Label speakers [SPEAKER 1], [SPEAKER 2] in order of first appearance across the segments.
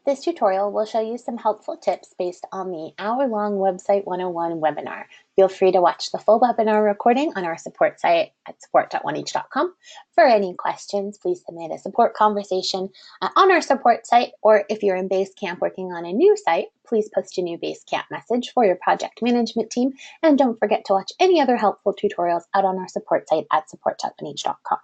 [SPEAKER 1] This tutorial will show you some helpful tips based on the hour-long Website 101 webinar. Feel free to watch the full webinar recording on our support site at support.oneach.com. For any questions, please submit a support conversation on our support site, or if you're in Basecamp working on a new site, please post a new Basecamp message for your project management team, and don't forget to watch any other helpful tutorials out on our support site at support.oneach.com.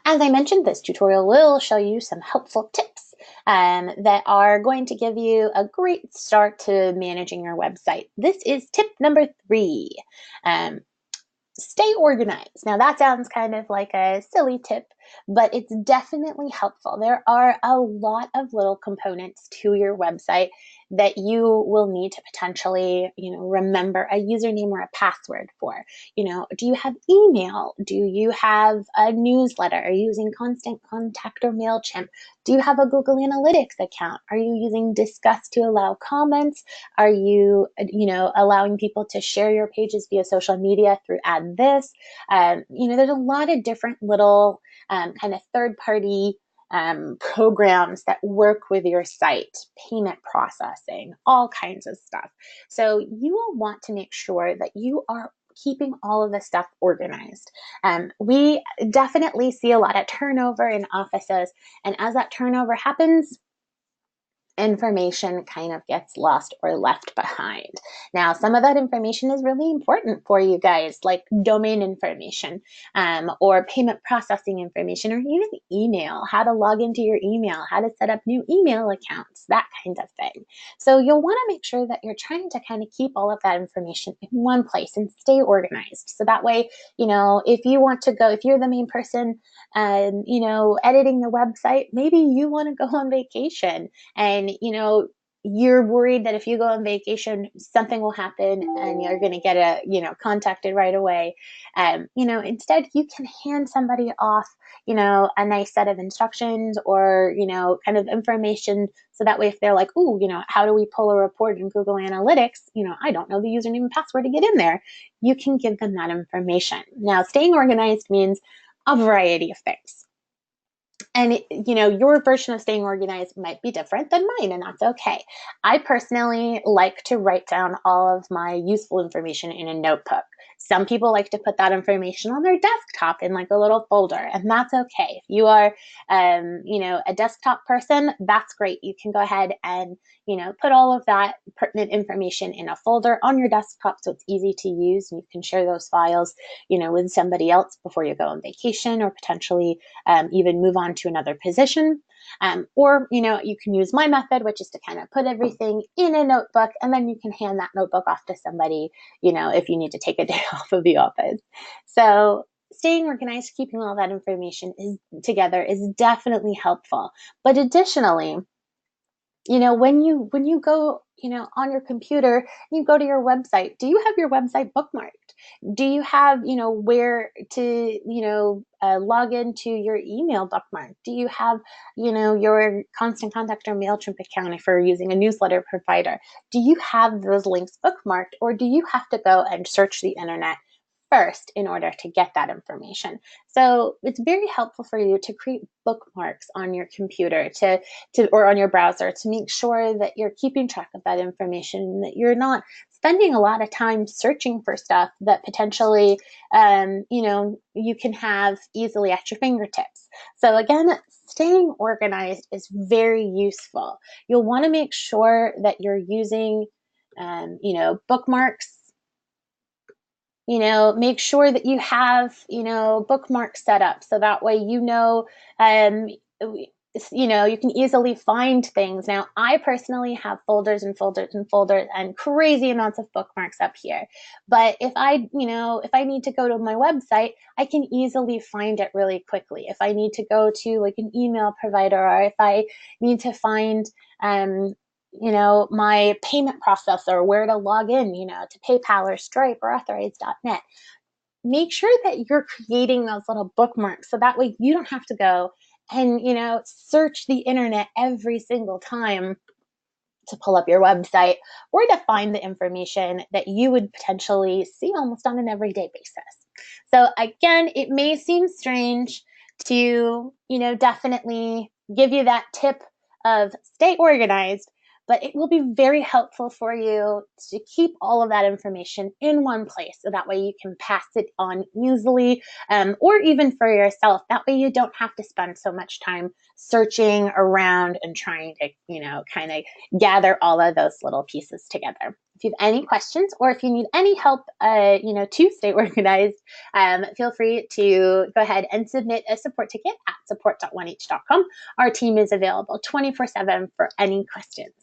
[SPEAKER 1] As I mentioned, this tutorial will show you some helpful tips that are going to give you a great start to managing your website. This is tip number 3. Stay organized. Now that sounds kind of like a silly tip, but it's definitely helpful. There are a lot of little components to your website that you will need to potentially, remember a username or a password for. Do you have email? Do you have a newsletter? Are you using Constant Contact or MailChimp? Do you have a Google Analytics account? Are you using Disqus to allow comments? Are you, allowing people to share your pages via social media through Add This? There's a lot of different little kind of third-party programs that work with your site, payment processing, all kinds of stuff. So you will want to make sure that you are keeping all of this stuff organized. We definitely see a lot of turnover in offices, and as that turnover happens, information kind of gets lost or left behind. Now, some of that information is really important for you guys, like domain information, or payment processing information, or even email, how to log into your email, how to set up new email accounts, that kind of thing. So you'll want to make sure that you're trying to kind of keep all of that information in one place and stay organized. So that way, if you want to go, if you're the main person, editing the website, maybe you want to go on vacation, and you're worried that if you go on vacation, something will happen and you're going to get contacted right away. Instead you can hand somebody off, a nice set of instructions or, kind of information. So that way, if they're like, "Ooh, how do we pull a report in Google Analytics? I don't know the username and password to get in there." You can give them that information. Now, staying organized means a variety of things. And, your version of staying organized might be different than mine, and that's okay. I personally like to write down all of my useful information in a notebook. Some people like to put that information on their desktop in like a little folder, and that's okay. If you are, a desktop person, that's great. You can go ahead and, put all of that pertinent information in a folder on your desktop so it's easy to use, and you can share those files, with somebody else before you go on vacation, or potentially even move on to another position. Or, you can use my method, which is to kind of put everything in a notebook, and then you can hand that notebook off to somebody, if you need to take a day off of the office. So staying organized, keeping all that information together is definitely helpful. But additionally, when you go, on your computer, you go to your website, do you have your website bookmarked? Do you have, where to, log into your email bookmark? Do you have, your Constant Contact or MailChimp account if you're using a newsletter provider? Do you have those links bookmarked, or do you have to go and search the internet first in order to get that information? So it's very helpful for you to create bookmarks on your computer or on your browser to make sure that you're keeping track of that information, that you're not spending a lot of time searching for stuff that potentially, you can have easily at your fingertips. So again, staying organized is very useful. You'll want to make sure that you're using, bookmarks. Make sure that you have, bookmarks set up so that way, you can easily find things. Now, I personally have folders and folders and folders and crazy amounts of bookmarks up here. But if I need to go to my website, I can easily find it really quickly. If I need to go to like an email provider, or if I need to find, my payment processor, where to log in, to PayPal or Stripe or Authorize.net. Make sure that you're creating those little bookmarks so that way you don't have to go and, search the internet every single time to pull up your website or to find the information that you would potentially see almost on an everyday basis. So again, it may seem strange to, definitely give you that tip of stay organized, but it will be very helpful for you to keep all of that information in one place. So that way you can pass it on easily, or even for yourself. That way you don't have to spend so much time searching around and trying to, kind of gather all of those little pieces together. If you have any questions or if you need any help, to stay organized, feel free to go ahead and submit a support ticket at support.1h.com. Our team is available 24/7 for any questions.